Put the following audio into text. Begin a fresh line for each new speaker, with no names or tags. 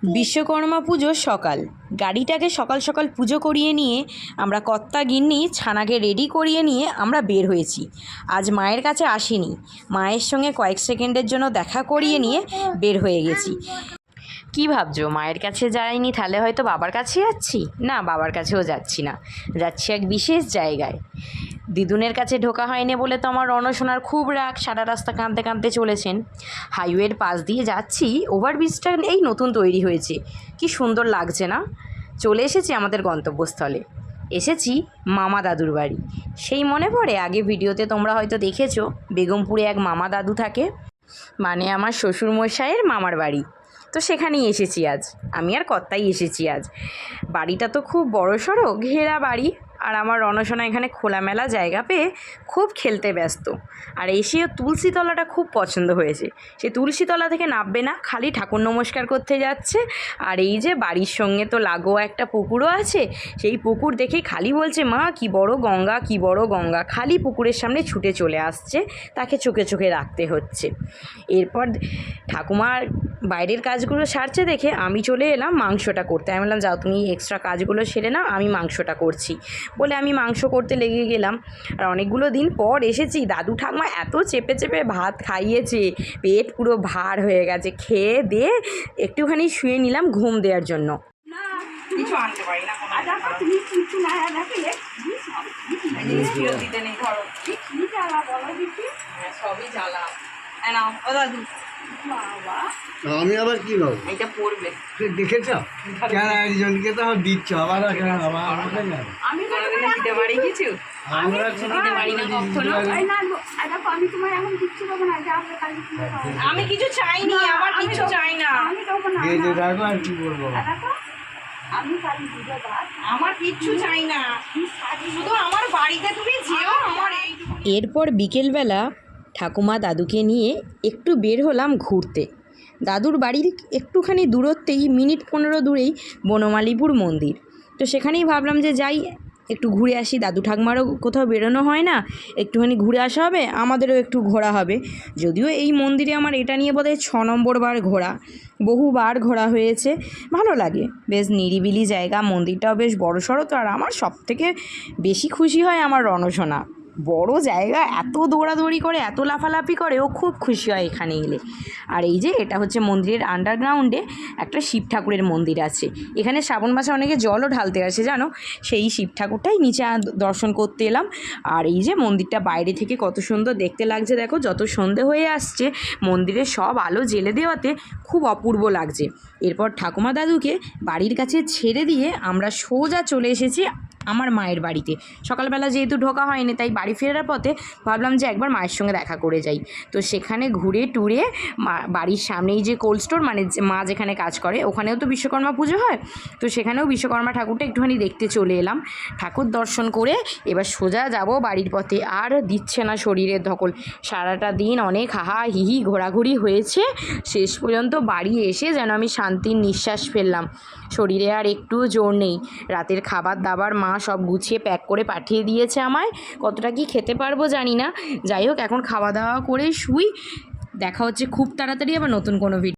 বিশ্বকর্মা পুজোর সকাল। গাড়িটাকে সকাল সকাল পুজো করিয়ে নিয়ে আমরা কর্তা গিন্নি ছানাকে রেডি করিয়ে নিয়ে আমরা বের হয়েছি। আজ মায়ের কাছে আসিনি, মায়ের সঙ্গে কয়েক সেকেন্ডের জন্য দেখা করিয়ে নিয়ে বের হয়ে গেছি। কি ভাবছো, মায়ের কাছে যাইনি তাহলে হয়তো বাবার কাছে যাচ্ছি? না, বাবার কাছেও যাচ্ছি না, যাচ্ছি এক বিশেষ জায়গায়। দিদুনের কাছে ঢোকা হয়নি বলে তো আমার রণসোনার খুব রাগ, সারা রাস্তা কাঁদতে কাঁদতে চলেছেন। হাইওয়ের পাশ দিয়ে যাচ্ছি, ওভারব্রিজটা এই নতুন তৈরি হয়েছে, কি সুন্দর লাগছে না? চলে এসেছি আমাদের গন্তব্যস্থলে, এসেছি মামা দাদুর বাড়ি। সেই মনে পড়ে, আগে ভিডিওতে তোমরা হয়তো দেখেছো, বেগমপুরে এক মামা দাদু থাকে, মানে আমার শ্বশুরমশাইয়ের মামার বাড়ি। তো সেখানেই এসেছি আজ, আমি আর কর্তাই এসেছি আজ। বাড়িটা তো খুব বড়সড় ঘেরা বাড়ি, আর আমার রণসোনা এখানে খোলামেলা জায়গা পেয়ে খুব খেলতে ব্যস্ত। আর এসেও তুলসীতলাটা খুব পছন্দ হয়েছে, সে তুলসীতলা থেকে নামবে না, খালি ঠাকুর নমস্কার করতে যাচ্ছে। আর এই যে বাড়ির সঙ্গে তো লাগোয়া একটা পুকুরও আছে, সেই পুকুর দেখেই খালি বলছে, মা কি বড় গঙ্গা, কি বড় গঙ্গা। খালি পুকুরের সামনে ছুটে চলে আসছে, তাকে চোখে চোখে রাখতে হচ্ছে। এরপর ঠাকুমার বাইরের কাজগুলো সারছে দেখে আমি চলে এলাম মাংসটা করতে। আমি বললাম, যাও তুমি এক্সট্রা কাজগুলো সেরে নাও, আমি মাংসটা করছি বলে আমি মাংস করতে লেগে গেলাম। আর অনেকগুলো দিন পর এসেছি, দাদু ঠাকুমা এত চেপে চেপে ভাত খাইয়েছে, পেট পুরো ভার হয়ে গেছে। খেয়ে দিয়ে একটুখানি শুয়ে নিলাম ঘুম দেওয়ার জন্য। কিছু আনতে পারি না, সবই জ্বালা।
আমি আবার কি ভাবো,
এটা পড়বে
দেখেছ কেন একজনকে তো দিচ্ছ, আবার
আমি দিতে পারি কিছু,
আমরা
দিতে পারি না কখনো। আমি কিছু চাইনি, আমার কিছু চাই না,
রাখো আর কি বলবো,
আমার কিচ্ছু চাই না, শুধু আমার বাড়িতে তুমি যেও। আমার এরপর বিকেলবেলা ঠাকুমা দাদুকে নিয়ে একটু বের হলাম ঘুরতে। দাদুর বাড়ির একটুখানি দূরত্বেই, মিনিট 15 দূরেই বনমালীপুর মন্দির। তো সেখানেই ভাবলাম যে যাই, একটু ঘুরে আসি। দাদু ঠাকুমারও কোথাও বেরোনো হয় না, একটুখানি ঘুরে আসা হবে, আমাদেরও একটু ঘোরা হবে। যদিও এই মন্দিরে আমার এটা নিয়ে বোধহয় 6 নম্বর বার ঘোরা, বহুবার ঘোরা হয়েছে। ভালো লাগে, বেশ নিরিবিলি জায়গা, মন্দিরটাও বেশ বড়সড়। তো আর আমার সবথেকে বেশি খুশি হয় আমার রণসোনা, বড় জায়গা, এত দৌড়াদৌড়ি করে, এত লাফালাফি করে, ও খুব খুশি হয় এখানে এলে। আর এই যে এটা হচ্ছে মন্দিরের আন্ডারগ্রাউন্ডে একটা শিব ঠাকুরের মন্দির আছে। এখানে শ্রাবণ মাসে অনেকে জলও ঢালতে আসে জানো, সেই শিব ঠাকুরটাই নিচে দর্শন করতে এলাম। আর এই যে মন্দিরটা বাইরে থেকে কত সুন্দর দেখতে লাগছে দেখো, যত সন্ধে হয়ে আসছে মন্দিরের সব আলো জ্বেলে দেওয়াতে খুব অপূর্ব লাগছে। এরপর ঠাকুমা দাদুকে বাড়ির কাছে ছেড়ে দিয়ে আমরা সোজা চলে এসেছি আমার মায়ের বাড়িতে। সকালবেলা যেহেতু ঢোকা হয়নি, তাই বাড়ি ফেরার পথে ভাবলাম যে একবার মায়ের সঙ্গে দেখা করে যাই। তো সেখানে ঘুরে টুরে বাড়ির সামনেই যে কোল্ড স্টোর, মানে মা যেখানে কাজ করে, ওখানেও তো বিশ্বকর্মা পুজো হয়, তো সেখানেও বিশ্বকর্মা ঠাকুরটা একটুখানি দেখতে চলে এলাম। ঠাকুর দর্শন করে এবার সোজা যাব বাড়ির পথে। আর দিচ্ছে না শরীরের ধকল, সারাটা দিন অনেক হাহা হিহি ঘোরাঘুরি হয়েছে, শেষ পর্যন্ত বাড়ি এসে যেন আমি শান্তির নিঃশ্বাস ফেললাম। শরীরে আর একটুও জোর নেই। রাতের খাবার দাবার মা সব গুছিয়ে প্যাক করে পাঠিয়ে দিয়েছে আমায়, কতটা কি খেতে পারবো জানি না। যাই হোক, এখন খাওয়া দাওয়া করে শুই। দেখা হচ্ছে খুব তাড়াতাড়ি আবার নতুন কোনো ভিডিও।